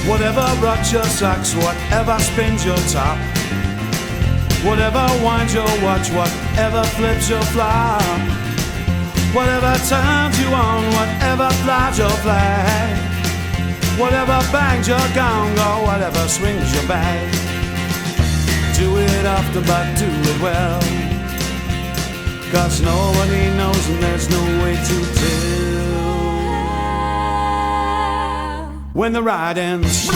Whatever rocks your socks, whatever spins your top, whatever winds your watch, whatever flips your flop, whatever turns you on, whatever flies your flag, whatever bangs your gong, or whatever swings your bag. Do it often, but do it well, 'cause nobody knows and there's no way to tell when the ride ends.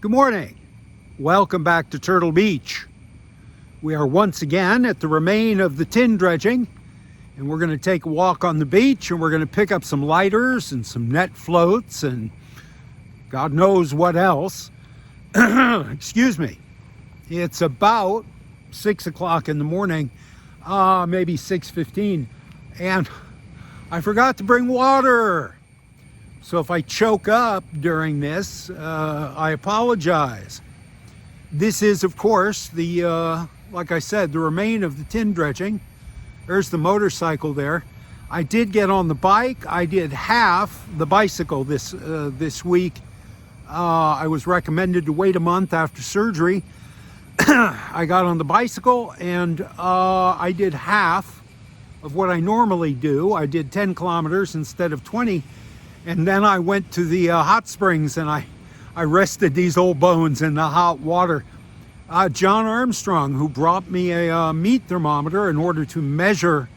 Good morning. Welcome back to Turtle Beach. We are once again at the remain of the tin dredging, and we're going to take a walk on the beach, and we're going to pick up some lighters and some net floats and God knows what else. Excuse me. It's about 6 o'clock in the morning, maybe 6:15, and I forgot to bring water. So if I choke up during this, I apologize. This is, of course, the, like I said, the remain of the tin dredging. There's the motorcycle there. I did get on the bike. I did half the bicycle this week. I was recommended to wait a month after surgery. I got on the bicycle and I did half of what I normally do. I did 10 kilometers instead of 20. And then I went to the hot springs and I rested these old bones in the hot water. John Armstrong, who brought me a meat thermometer in order to measure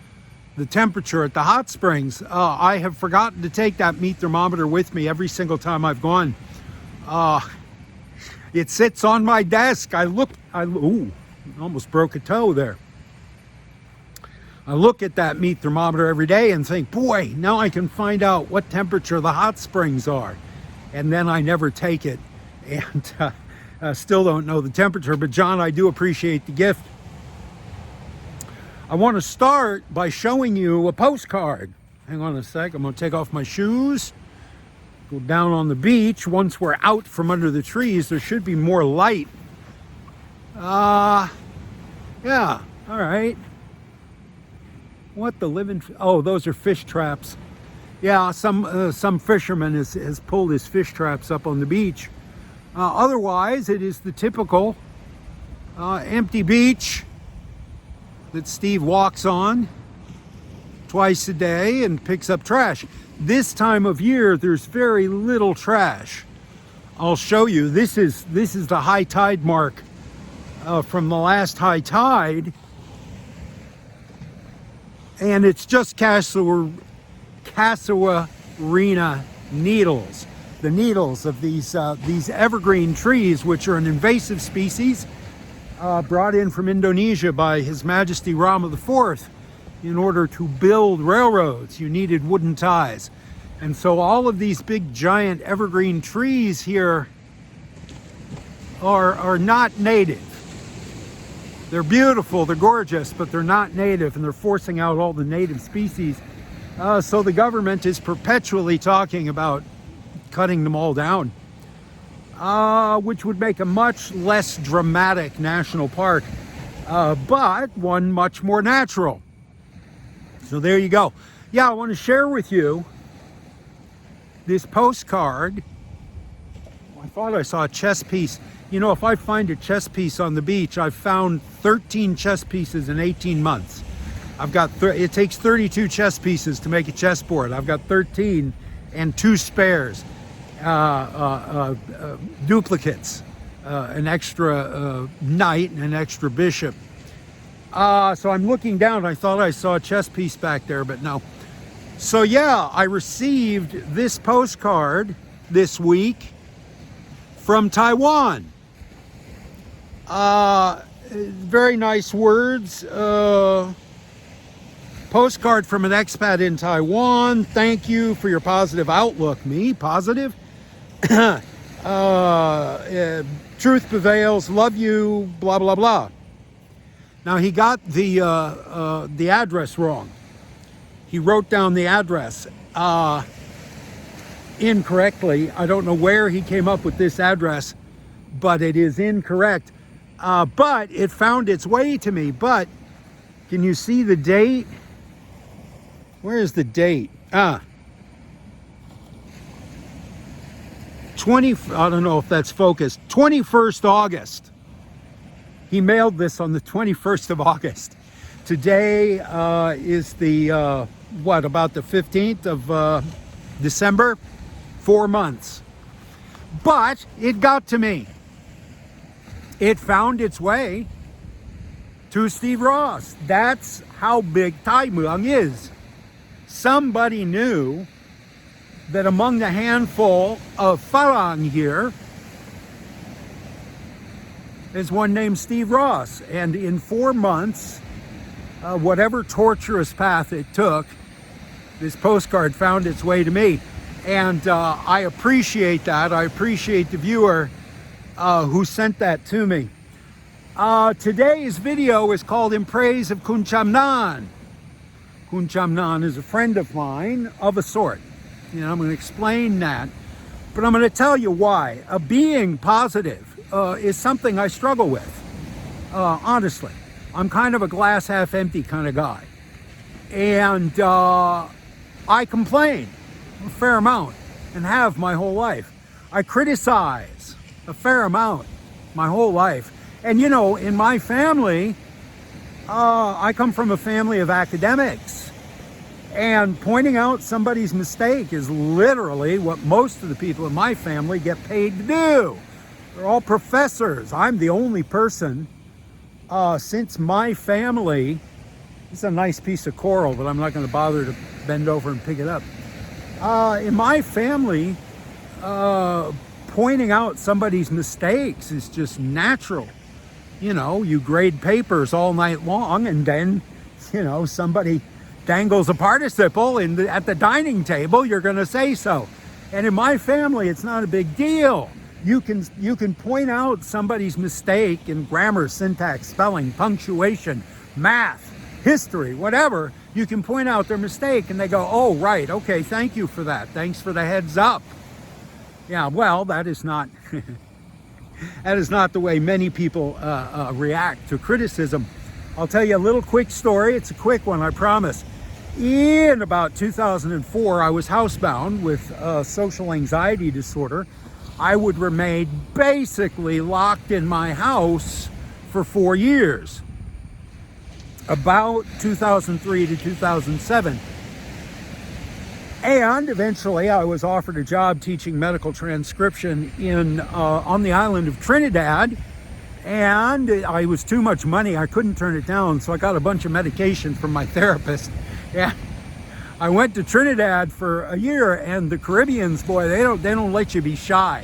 the temperature at the hot springs. I have forgotten to take that meat thermometer with me every single time I've gone. It sits on my desk. Almost broke a toe there. I look at that meat thermometer every day and think, boy, now I can find out what temperature the hot springs are. And then I never take it and still don't know the temperature. But John, I do appreciate the gift. I want to start by showing you a postcard. Hang on a sec. I'm going to take off my shoes. Go down on the beach. Once we're out from under the trees, there should be more light. Yeah, all right. What the living? Oh, those are fish traps. Yeah, some fisherman has pulled his fish traps up on the beach. Otherwise, it is the typical empty beach that Steve walks on twice a day and picks up trash. This time of year, there's very little trash. I'll show you. This is the high tide mark from the last high tide, and it's just casuarina needles. The needles of these evergreen trees, which are an invasive species brought in from Indonesia by His Majesty Rama IV. In order to build railroads, you needed wooden ties. And so all of these big giant evergreen trees here are not native. They're beautiful, they're gorgeous, but they're not native, and they're forcing out all the native species. So the government is perpetually talking about cutting them all down, which would make a much less dramatic national park, but one much more natural. So there you go. Yeah, I want to share with you this postcard. I thought I saw a chess piece. You know, if I find a chess piece on the beach, I've found 13 chess pieces in 18 months. I've got, it takes 32 chess pieces to make a chessboard. I've got 13 and 2 spares, duplicates, an extra knight and an extra bishop. So I'm looking down. I thought I saw a chess piece back there, but no. So yeah, I received this postcard this week from Taiwan. Very nice words. Postcard from an expat in Taiwan. Thank you for your positive outlook. Me? Positive? Truth prevails. Love you. Blah, blah, blah. Now, he got the address wrong. He wrote down the address incorrectly. I don't know where he came up with this address, but it is incorrect. But it found its way to me. But can you see the date? Where is the date? 20, I don't know if that's focused, 21st August. He mailed this on the 21st of August. Today is the, about the 15th of December? 4 months. But it got to me. It found its way to Steve Ross. That's how big Thai Muang is. Somebody knew that among the handful of Farang here is one named Steve Ross. And in 4 months, whatever torturous path it took, this postcard found its way to me. And I appreciate that. I appreciate the viewer who sent that to me. Today's video is called In Praise of Kun Chaman. Kun Chaman is a friend of mine of a sort. You know, I'm going to explain that. But I'm going to tell you why. Being positive is something I struggle with. Honestly. I'm kind of a glass half empty kind of guy. And I complain a fair amount and have my whole life. I criticize a fair amount my whole life. And you know, in my family, I come from a family of academics. And pointing out somebody's mistake is literally what most of the people in my family get paid to do. They're all professors. I'm the only person since my family, it's a nice piece of coral, but I'm not going to bother to bend over and pick it up. In my family, pointing out somebody's mistakes is just natural. You know, you grade papers all night long, and then, you know, somebody dangles a participle at the dining table, you're going to say so. And in my family, it's not a big deal. You can point out somebody's mistake in grammar, syntax, spelling, punctuation, math, history, whatever. You can point out their mistake and they go, oh, right, okay, thank you for that. Thanks for the heads up. Yeah, well, that is not that is not the way many people react to criticism. I'll tell you a little quick story. It's a quick one, I promise. In about 2004, I was housebound with social anxiety disorder. I would remain basically locked in my house for 4 years. About 2003 to 2007. And eventually I was offered a job teaching medical transcription on the island of Trinidad. And it was too much money. I couldn't turn it down. So I got a bunch of medication from my therapist. Yeah. I went to Trinidad for a year, and the Caribbeans, boy, they don't let you be shy.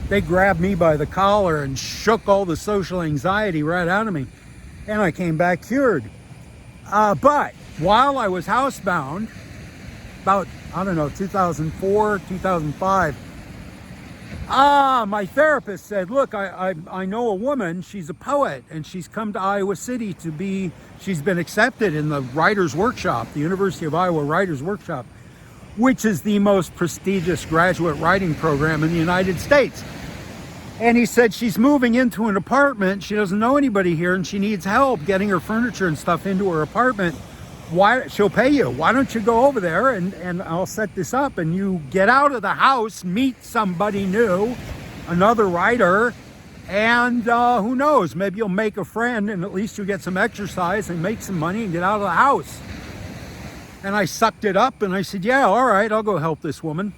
They grabbed me by the collar and shook all the social anxiety right out of me. And I came back cured. But while I was housebound, about, I don't know, 2004, 2005, my therapist said, look, I know a woman, she's a poet, and she's come to Iowa City she's been accepted in the Writers' Workshop, the University of Iowa Writers' Workshop, which is the most prestigious graduate writing program in the United States. And he said she's moving into an apartment, she doesn't know anybody here, and she needs help getting her furniture and stuff into her apartment. She'll pay you. Why don't you go over there and I'll set this up, and you get out of the house, meet somebody new, another writer, and who knows, maybe you'll make a friend, and at least you'll get some exercise and make some money and get out of the house. And I sucked it up and I said, yeah, all right, I'll go help this woman.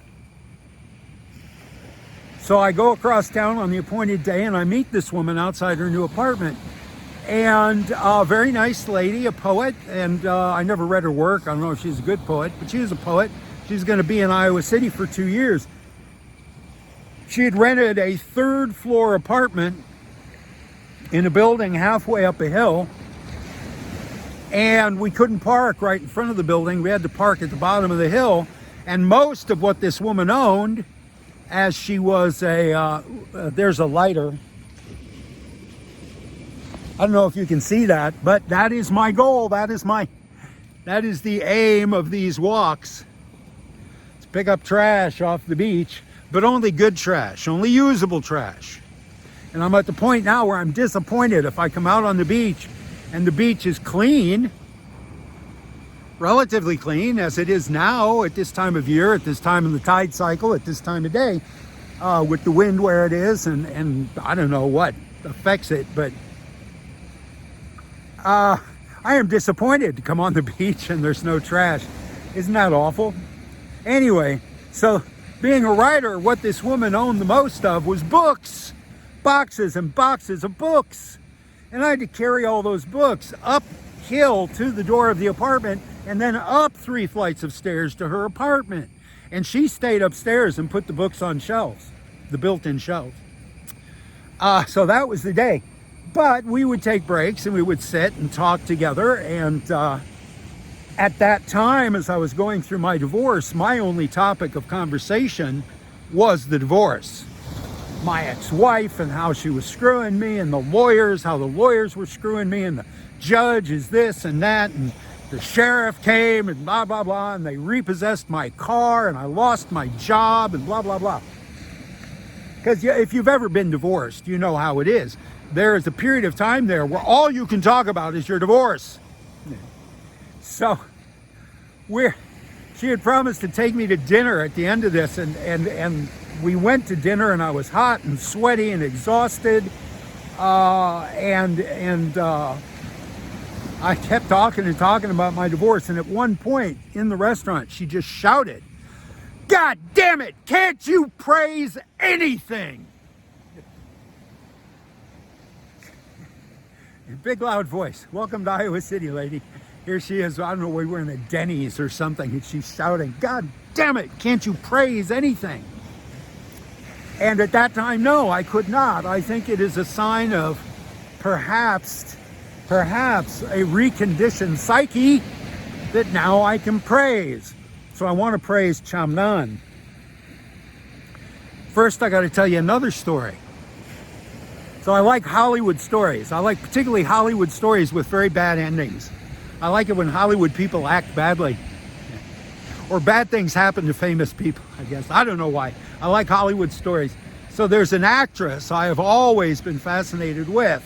So I go across town on the appointed day and I meet this woman outside her new apartment. And a very nice lady, a poet, and I never read her work. I don't know if she's a good poet, but she was a poet. She's going to be in Iowa City for 2 years. She had rented a 3rd floor apartment in a building halfway up a hill, and we couldn't park right in front of the building. We had to park at the bottom of the hill, and most of what this woman owned, as she was there's a lighter. I don't know if you can see that, but that is my goal. That is the aim of these walks. To pick up trash off the beach, but only good trash, only usable trash. And I'm at the point now where I'm disappointed if I come out on the beach and the beach is clean, relatively clean as it is now at this time of year, at this time of the tide cycle, at this time of day, with the wind where it is, and I don't know what affects it, but I am disappointed to come on the beach and there's no trash. Isn't that awful? Anyway, so being a writer, what this woman owned the most of was books. Boxes and boxes of books. And I had to carry all those books uphill to the door of the apartment and then up 3 flights of stairs to her apartment. And she stayed upstairs and put the books on shelves, the built-in shelves. So that was the day. But we would take breaks and we would sit and talk together. And at that time, as I was going through my divorce, my only topic of conversation was the divorce. My ex-wife and how she was screwing me, and the lawyers, how the lawyers were screwing me, and the judge is this and that, and the sheriff came and blah, blah, blah, and they repossessed my car and I lost my job and blah, blah, blah. Because if you've ever been divorced, you know how it is. There is a period of time there where all you can talk about is your divorce. So she had promised to take me to dinner at the end of this, and we went to dinner, and I was hot and sweaty and exhausted, and I kept talking and talking about my divorce, and at one point in the restaurant she just shouted, "God damn it, can't you praise anything?" Big loud voice. "Welcome to Iowa City, lady." Here she is, I don't know, we were in a Denny's or something, and she's shouting, "God damn it, can't you praise anything?" And at that time, no, I could not. I think it is a sign of perhaps a reconditioned psyche that now I can praise. So I want to praise Chamnan. First, I got to tell you another story. So I like Hollywood stories. I like particularly Hollywood stories with very bad endings. I like it when Hollywood people act badly. Or bad things happen to famous people, I guess. I don't know why. I like Hollywood stories. So there's an actress I have always been fascinated with.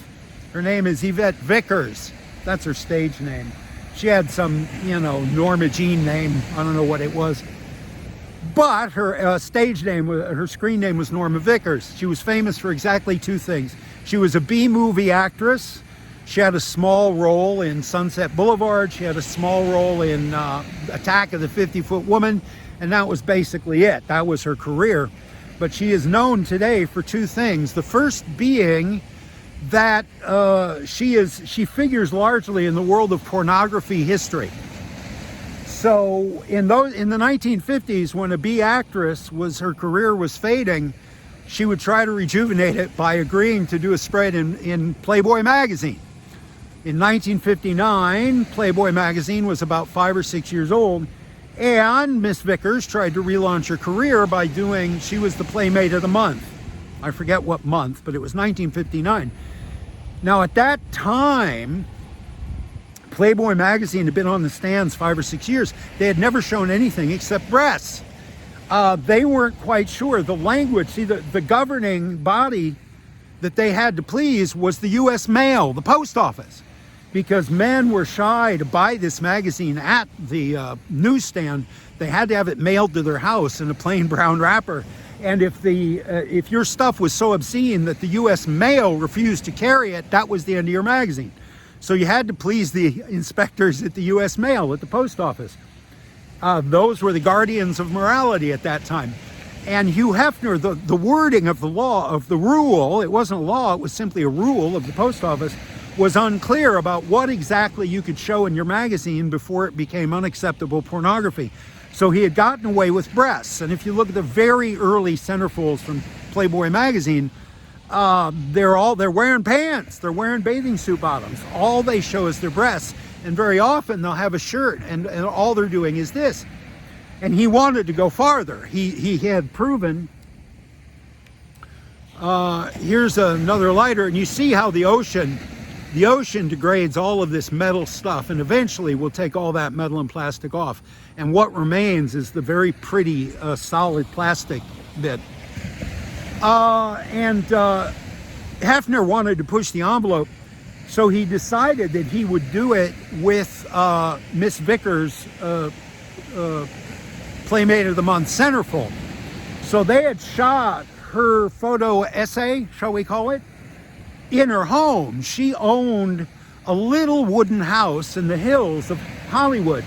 Her name is Evette Vickers. That's her stage name. She had some, Norma Jean name. I don't know what it was. But her stage name, her screen name was Norma Vickers. She was famous for exactly 2 things. She was a B-movie actress. She had a small role in Sunset Boulevard. She had a small role in Attack of the 50-Foot Woman. And that was basically it. That was her career. But she is known today for 2 things. The first being that she figures largely in the world of pornography history. So in the 1950s, when a B actress her career was fading, she would try to rejuvenate it by agreeing to do a spread in Playboy magazine. In 1959, Playboy magazine was about 5 or 6 years old, and Miss Vickers tried to relaunch her career by she was the Playmate of the Month. I forget what month, but it was 1959. Now at that time, Playboy magazine had been on the stands 5 or 6 years. They had never shown anything except breasts. They weren't quite sure. The language, the governing body that they had to please was the U.S. mail, the post office, because men were shy to buy this magazine at the newsstand. They had to have it mailed to their house in a plain brown wrapper. And if your stuff was so obscene that the U.S. mail refused to carry it, that was the end of your magazine. So you had to please the inspectors at the U.S. mail, at the post office. Those were the guardians of morality at that time. And Hugh Hefner, the wording of the law, of the rule, it wasn't a law, it was simply a rule of the post office, was unclear about what exactly you could show in your magazine before it became unacceptable pornography. So he had gotten away with breasts. And if you look at the very early centerfolds from Playboy magazine, they're wearing pants, they're wearing bathing suit bottoms. All they show is their breasts. And very often they'll have a shirt and all they're doing is this. And he wanted to go farther. He had proven, here's another lighter, and you see how the ocean degrades all of this metal stuff, and eventually we'll take all that metal and plastic off. And what remains is the very pretty Hefner wanted to push the envelope, so he decided that he would do it with Miss Vickers' Playmate of the Month centerfold. So they had shot her photo essay, shall we call it, in her home. She owned a little wooden house in the hills of Hollywood.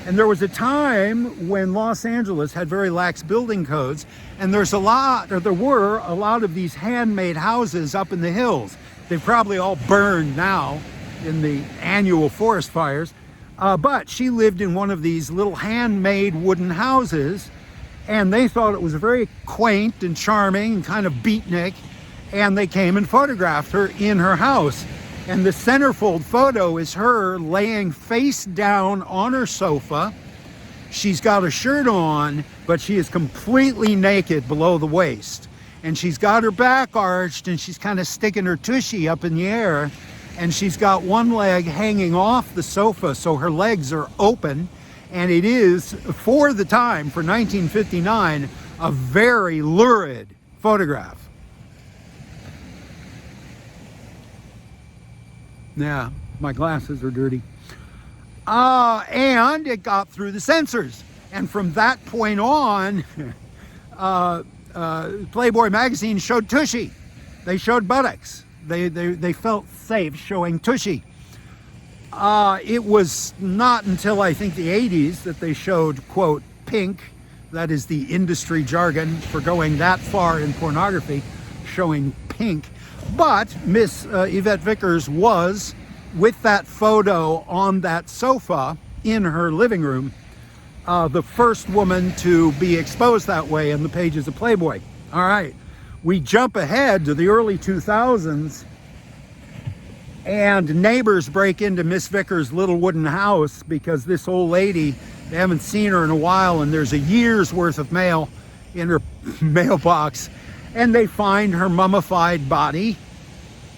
And there was a time when Los Angeles had very lax building codes, and there were a lot of these handmade houses up in the hills. They've probably all burned now in the annual forest fires. But she lived in one of these little handmade wooden houses, and they thought it was very quaint and charming and kind of beatnik, and they came and photographed her in her house. And the centerfold photo is her laying face down on her sofa. She's got a shirt on, but she is completely naked below the waist. And she's got her back arched, and she's kind of sticking her tushy up in the air. And she's got one leg hanging off the sofa, so her legs are open. And it is, for the time, for 1959, a very lurid photograph. Yeah, my glasses are dirty. And it got through the censors. And from that point on, Playboy magazine showed tushy. They showed buttocks. They felt safe showing tushy. It was not until I think the 80s that they showed, quote, pink. That is the industry jargon for going that far in pornography, showing pink. But Miss Evette Vickers was, with that photo on that sofa in her living room, the first woman to be exposed that way in the pages of Playboy. All right, we jump ahead to the early 2000s, and neighbors break into Miss Vickers' little wooden house because this old lady, they haven't seen her in a while, and there's a year's worth of mail in her mailbox. And they find her mummified body,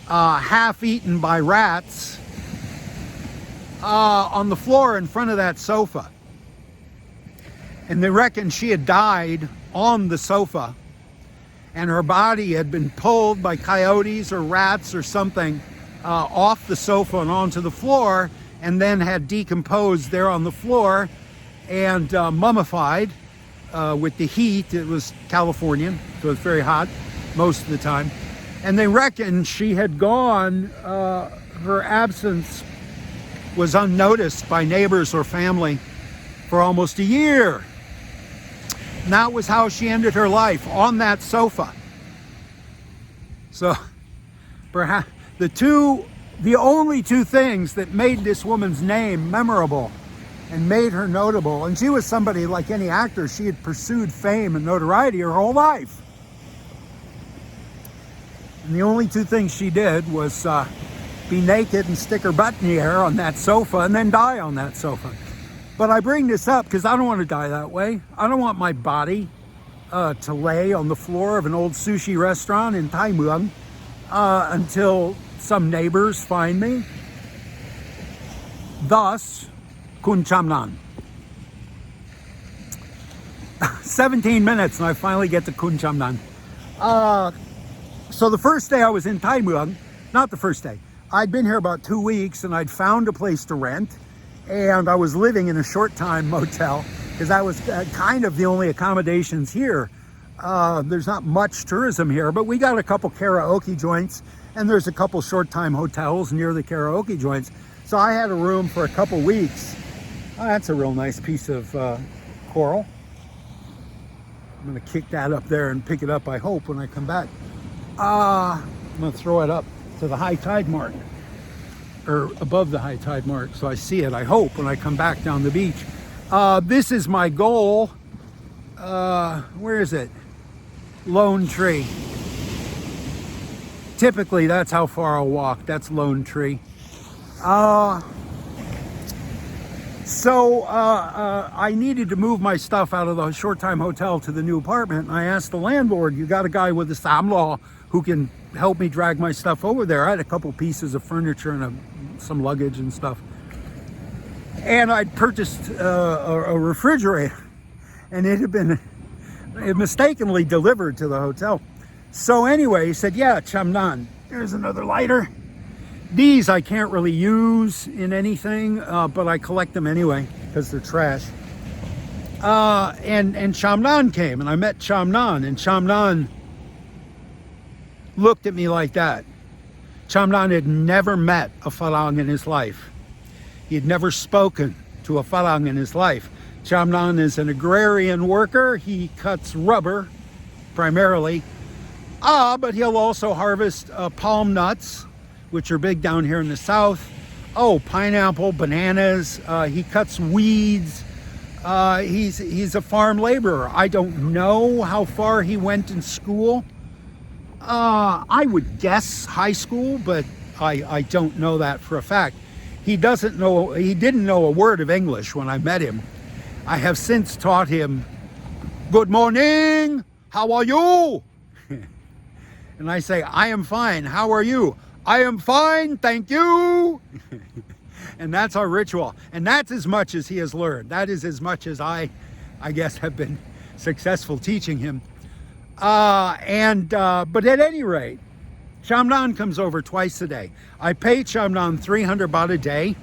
half eaten by rats, on the floor in front of that sofa. And they reckon she had died on the sofa, and her body had been pulled by coyotes or rats or something off the sofa and onto the floor, and then had decomposed there on the floor and mummified. With the heat. It was Californian, so it's very hot most of the time. And they reckon she had gone, her absence was unnoticed by neighbors or family for almost a year. And that was how she ended her life, on that sofa. So perhaps the only two things that made this woman's name memorable and made her notable, and she was somebody like any actor, she had pursued fame and notoriety her whole life. And the only two things she did was be naked and stick her butt in the air on that sofa and then die on that sofa. But I bring this up because I don't want to die that way. I don't want my body to lay on the floor of an old sushi restaurant in Thailand until some neighbors find me. Thus, Kun Chaman. 17 minutes and I finally get to Kun Chaman. So the first day I was in Thailand, not the first day, I'd been here about 2 weeks and I'd found a place to rent, and I was living in a short time motel because that was kind of the only accommodations here. There's not much tourism here, but we got a couple karaoke joints, and there's a couple short time hotels near the karaoke joints. So I had a room for a couple weeks. Oh, that's a real nice piece of coral. I'm gonna kick that up there and pick it up, I hope, when I come back. I'm gonna throw it up to the high tide mark, or above the high tide mark, so I see it, I hope, when I come back down the beach. This is my goal. Where is it? Lone Tree. Typically, that's how far I'll walk. That's Lone Tree. So I needed to move my stuff out of the short-time hotel to the new apartment. And I asked the landlord, you got a guy with a samlaw who can help me drag my stuff over there? I had a couple pieces of furniture and some luggage and stuff. And I'd purchased a refrigerator, and it had been mistakenly delivered to the hotel. So anyway, he said, yeah, Chamnan, There's another lighter. These I can't really use in anything, but I collect them anyway because they're trash. And Chamnan came, and I met Chamnan, and Chamnan looked at me like that. Chamnan had never met a Falang in his life. He had never spoken to a Falang in his life. Chamnan is an agrarian worker. He cuts rubber, primarily. But he'll also harvest palm nuts, which are big down here in the south. Oh, pineapple, bananas. He cuts weeds. He's a farm laborer. I don't know how far he went in school. I would guess high school, but I don't know that for a fact. He didn't know a word of English when I met him. I have since taught him, "Good morning, how are you?" And I say, "I am fine, how are you?" "I am fine, thank you." And that's our ritual. And that's as much as he has learned. That is as much as I guess, have been successful teaching him. But at any rate, Chamnan comes over twice a day. I pay Chamnan 300 baht a day.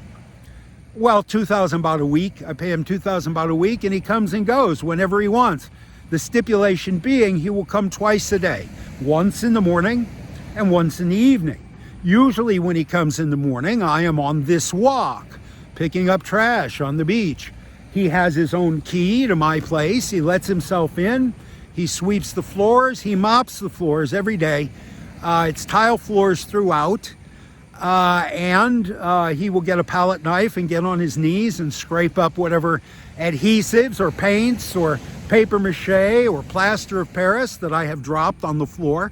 Well, 2,000 baht a week. I pay him 2,000 baht a week, and he comes and goes whenever he wants. The stipulation being he will come twice a day, once in the morning and once in the evening. Usually when he comes in the morning, I am on this walk, picking up trash on the beach. He has his own key to my place. He lets himself in. He sweeps the floors. He mops the floors every day. It's tile floors throughout. And he will get a palette knife and get on his knees and scrape up whatever adhesives or paints or paper mache or plaster of Paris that I have dropped on the floor.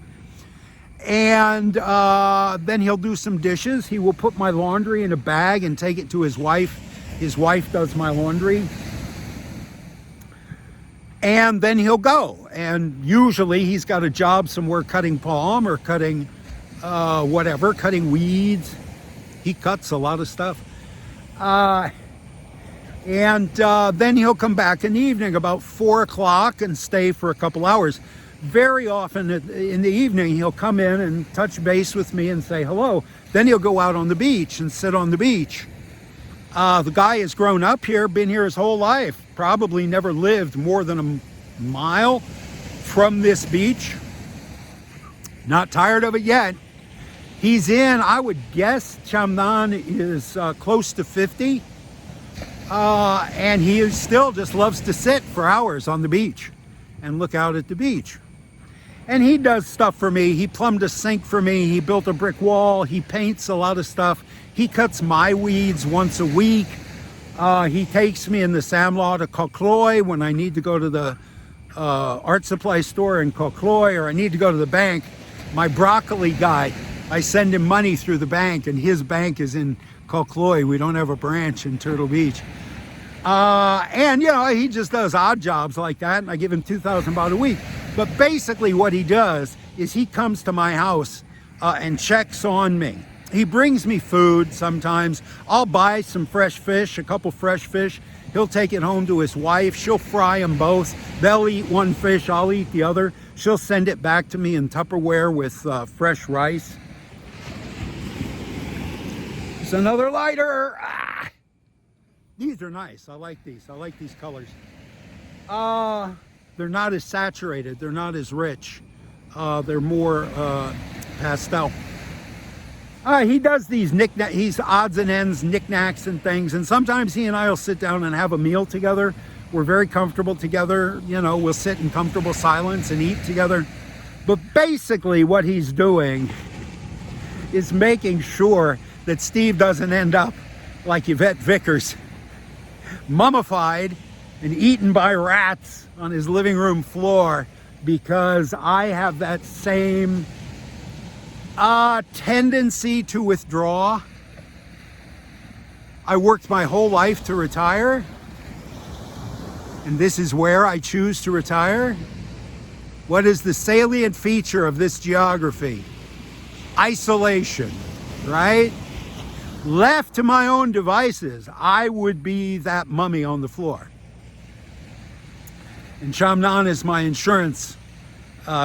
And then he'll do some dishes. He will put my laundry in a bag and take it to his wife. His wife does my laundry. And then he'll go. And usually he's got a job somewhere cutting palm or cutting cutting weeds. He cuts a lot of stuff. And then he'll come back in the evening about 4 o'clock and stay for a couple hours. Very often in the evening, he'll come in and touch base with me and say hello. Then he'll go out on the beach and sit on the beach. The guy has grown up here, been here his whole life, probably never lived more than a mile from this beach. Not tired of it yet. He's in, I would guess, Chamnan is close to 50. And he still just loves to sit for hours on the beach and look out at the beach. And he does stuff for me. He plumbed a sink for me. He built a brick wall. He paints a lot of stuff. He cuts my weeds once a week. He takes me in the Samlaw to Koh Kloi when I need to go to the art supply store in Koh Kloi, or I need to go to the bank. My broccoli guy, I send him money through the bank, and his bank is in Koh Kloi. We don't have a branch in Turtle Beach. And, he just does odd jobs like that, and I give him 2,000 baht a week. But basically what he does is he comes to my house and checks on me. He brings me food sometimes. I'll buy some fresh fish, a couple fresh fish. He'll take it home to his wife. She'll fry them both. They'll eat one fish, I'll eat the other. She'll send it back to me in Tupperware with fresh rice. It's another lighter. These are nice. I like these. I like these colors. They're not as saturated. They're not as rich. They're more pastel. He does these knickknacks, he's odds and ends, knickknacks and things. And sometimes he and I will sit down and have a meal together. We're very comfortable together. We'll sit in comfortable silence and eat together. But basically what he's doing is making sure that Steve doesn't end up like Evette Vickers, mummified and eaten by rats on his living room floor, because I have that same tendency to withdraw. I worked my whole life to retire, and this is where I choose to retire. What is the salient feature of this geography? Isolation, right? Left to my own devices, I would be that mummy on the floor. And Chamnan is my insurance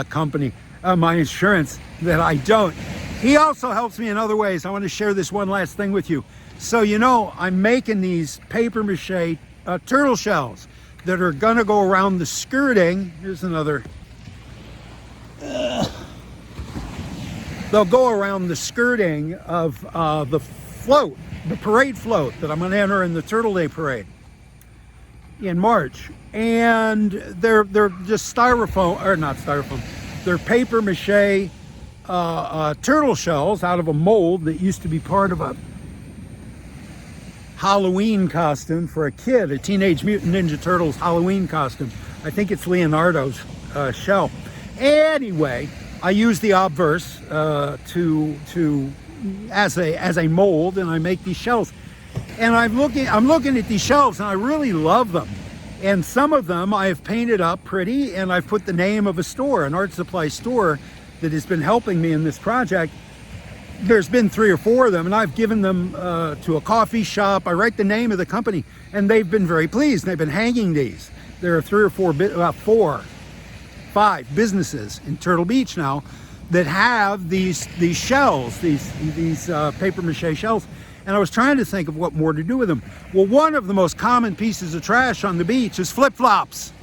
company, my insurance that I don't He also helps me in other ways. I want to share this one last thing with you. So, you know, I'm making these paper mache turtle shells that are gonna go around the skirting. Here's another. They'll go around the skirting of the float, the parade float that I'm gonna enter in the Turtle Day Parade in March. And they're just styrofoam, or not styrofoam, they're paper mache turtle shells out of a mold that used to be part of a Halloween costume for a kid, a Teenage Mutant Ninja Turtles Halloween costume. I think it's Leonardo's shell. Anyway, I use the obverse as a mold, and I make these shells. And I'm looking at these shells, and I really love them. And some of them I have painted up pretty, and I've put the name of a store, an art supply store that has been helping me in this project. There's been 3 or 4 of them, and I've given them to a coffee shop. I write the name of the company, and they've been very pleased. They've been hanging these. There are 3 or 4, about 4, 5 businesses in Turtle Beach now that have these shells, these paper mache shells. And I was trying to think of what more to do with them. Well, one of the most common pieces of trash on the beach is flip-flops.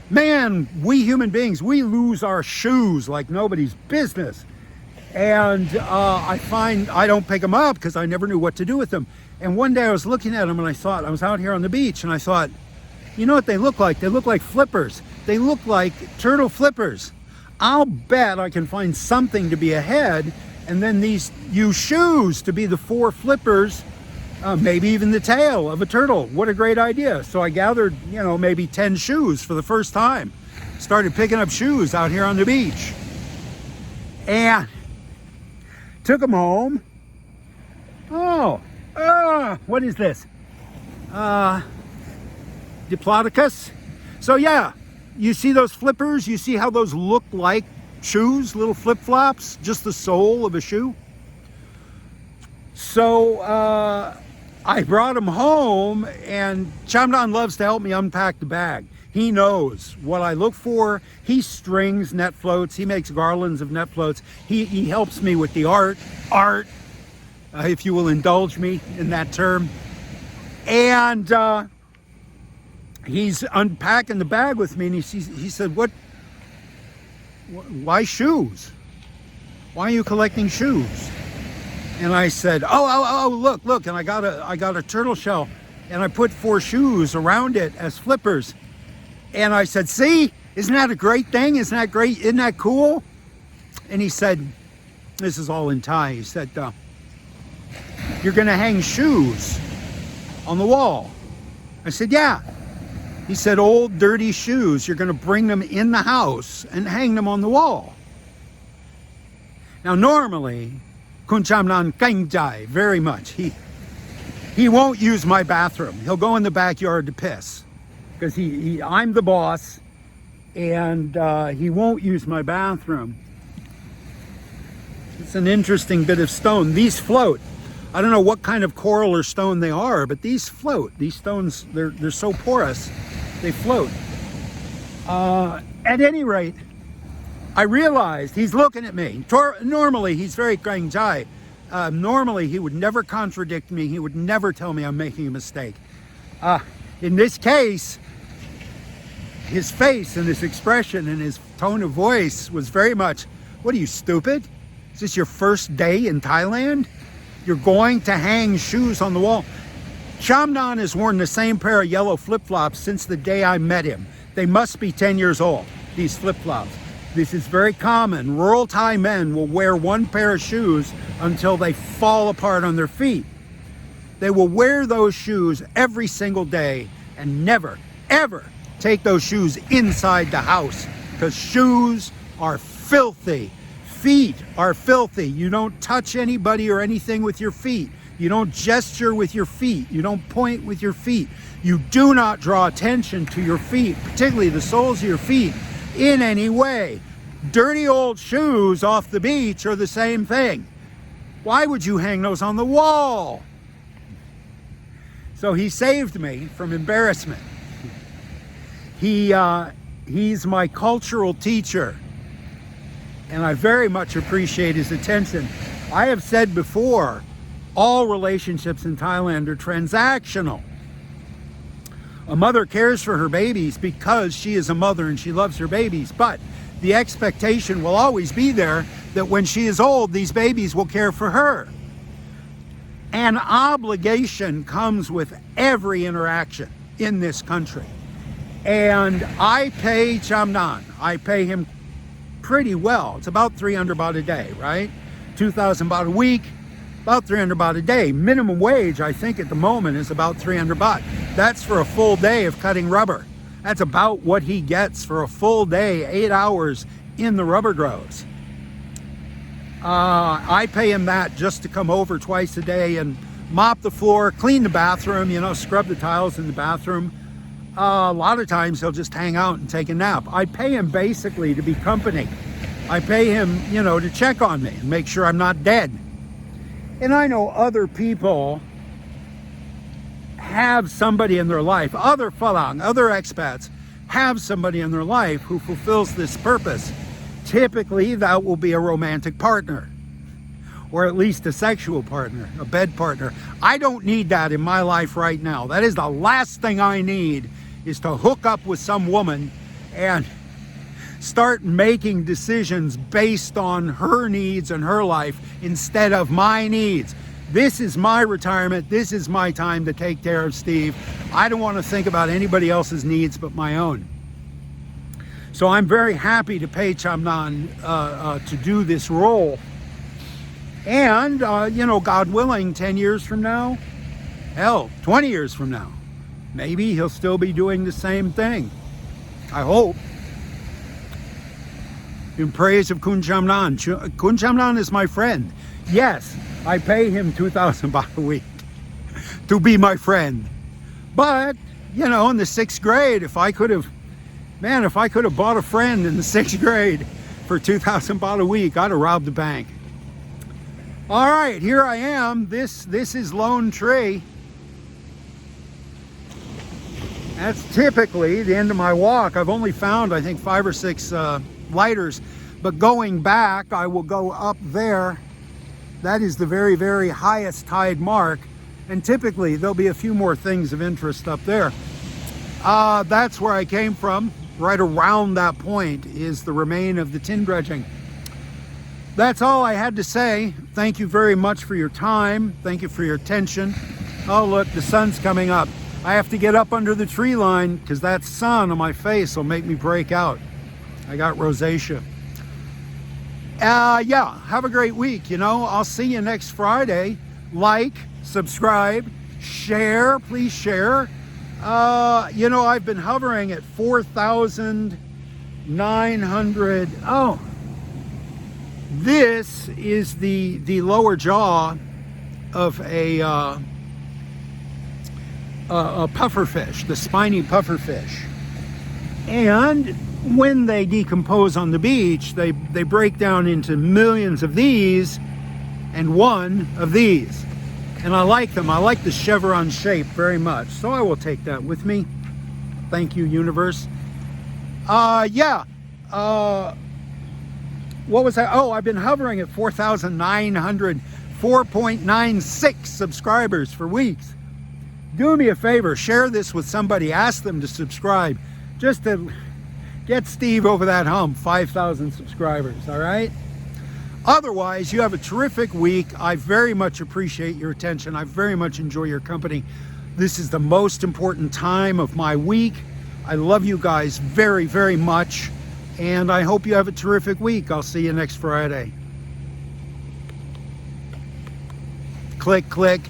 Man, we human beings, we lose our shoes like nobody's business. And I find I don't pick them up because I never knew what to do with them. And one day I was looking at them, and I was out here on the beach, and I thought, you know what they look like? They look like flippers. They look like turtle flippers. I'll bet I can find something to be a head, and then use shoes to be the 4 flippers, maybe even the tail of a turtle. What a great idea. So I gathered, you know, maybe 10 shoes for the first time. Started picking up shoes out here on the beach. And took them home. What is this? Diplodocus. So yeah, you see those flippers? You see how those look like shoes, little flip-flops, just the sole of a shoe? So I brought them home, and Chamnan loves to help me unpack the bag. He knows what I look for. He strings net floats. He makes garlands of net floats. He helps me with the art, if you will indulge me in that term. And he's unpacking the bag with me, and he said, why shoes? Why are you collecting shoes? And I said, look, and I got a turtle shell, and I put 4 shoes around it as flippers. And I said, see, isn't that a great thing? Isn't that great? Isn't that cool? And he said, this is all in Thai. He said, you're going to hang shoes on the wall. I said, yeah. He said, old dirty shoes, you're going to bring them in the house and hang them on the wall. Now, normally, Kun Chaman Kangjai, very much. He won't use my bathroom. He'll go in the backyard to piss. Because I'm the boss, and he won't use my bathroom. It's an interesting bit of stone. These float. I don't know what kind of coral or stone they are, but these float. These stones, they're so porous, they float. At any rate, I realized he's looking at me. Normally, he's very Kangjai. Normally, he would never contradict me. He would never tell me I'm making a mistake. In this case, his face and his expression and his tone of voice was very much, what are you, stupid? Is this your first day in Thailand? You're going to hang shoes on the wall. Chamnan has worn the same pair of yellow flip-flops since the day I met him. They must be 10 years old, these flip-flops. This is very common. Rural Thai men will wear one pair of shoes until they fall apart on their feet. They will wear those shoes every single day and never, ever take those shoes inside the house, because shoes are filthy. Feet are filthy. You don't touch anybody or anything with your feet. You don't gesture with your feet. You don't point with your feet. You do not draw attention to your feet, particularly the soles of your feet, in any way. Dirty old shoes off the beach are the same thing. Why would you hang those on the wall? So he saved me from embarrassment. He's my cultural teacher. and I very much appreciate his attention. I have said before, all relationships in Thailand are transactional. A mother cares for her babies because she is a mother and she loves her babies, but the expectation will always be there that when she is old, these babies will care for her. An obligation comes with every interaction in this country. And I pay Chamnan. I pay him pretty well. It's about 300 baht a day, right? 2,000 baht a week, about 300 baht a day. Minimum wage, I think at the moment, is about 300 baht. That's for a full day of cutting rubber. That's about what he gets for a full day, 8 hours in the rubber groves. I pay him that just to come over twice a day and mop the floor, clean the bathroom, you know, scrub the tiles in the bathroom. A lot of times he'll just hang out and take a nap. I pay him basically to be company. I pay him, you know, to check on me and make sure I'm not dead. And I know other people have somebody in their life, other Falang, other expats have somebody in their life who fulfills this purpose. Typically, that will be a romantic partner, or at least a sexual partner, a bed partner. I don't need that in my life right now. That is the last thing I need, is to hook up with some woman and start making decisions based on her needs and her life instead of my needs. This is my retirement. This is my time to take care of Steve. I don't want to think about anybody else's needs but my own. So I'm very happy to pay Chamnan to do this role. And, you know, God willing, 10 years from now, hell, 20 years from now, maybe he'll still be doing the same thing. I hope. In praise of Kun Chaman. Kun Chaman is my friend. Yes, I pay him 2,000 baht a week to be my friend. But, you know, in the 6th grade, if I could have bought a friend in the 6th grade for 2,000 baht a week, I'd have robbed the bank. All right, here I am. This is Lone Tree. That's typically the end of my walk. I've only found, I think, 5 or 6 lighters, but going back, I will go up there. That is the very, very highest tide mark, and typically there'll be a few more things of interest up there. That's where I came from. Right around that point is the remain of the tin dredging. That's all I had to say. Thank you very much for your time. Thank you for your attention. Oh, look, the sun's coming up. I have to get up under the tree line because that sun on my face will make me break out. I got rosacea. Yeah, have a great week. You know, I'll see you next Friday. Like, subscribe, share, please share. You know, I've been hovering at 4,900. Oh, this is the lower jaw of a pufferfish, the spiny pufferfish. And when they decompose on the beach, they break down into millions of these and one of these. And I like them. I like the chevron shape very much. So I will take that with me. Thank you, universe. Yeah. What was that? Oh, I've been hovering at 4,900, 4.96 subscribers for weeks. Do me a favor, share this with somebody. Ask them to subscribe just to get Steve over that hump, 5,000 subscribers, all right? Otherwise, you have a terrific week. I very much appreciate your attention. I very much enjoy your company. This is the most important time of my week. I love you guys very, very much. And I hope you have a terrific week. I'll see you next Friday. Click, click.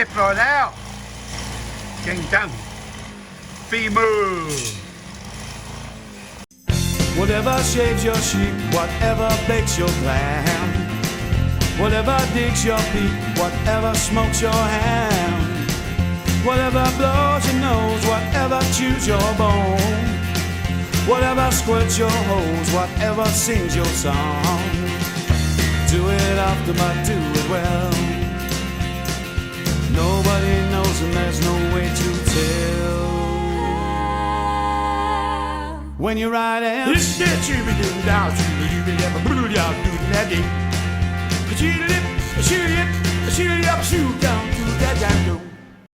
ยบร้อยแล้วเก่งจังฝีมือ Whatever shaves your sheep, whatever bakes your clam, whatever digs your peak, whatever smokes your ham, whatever blows your nose, whatever chews your bone, whatever squirts your hose, whatever sings your song. Do it often, but do it well. Nobody knows and there's no way to tell. When you're riding, shoot down to that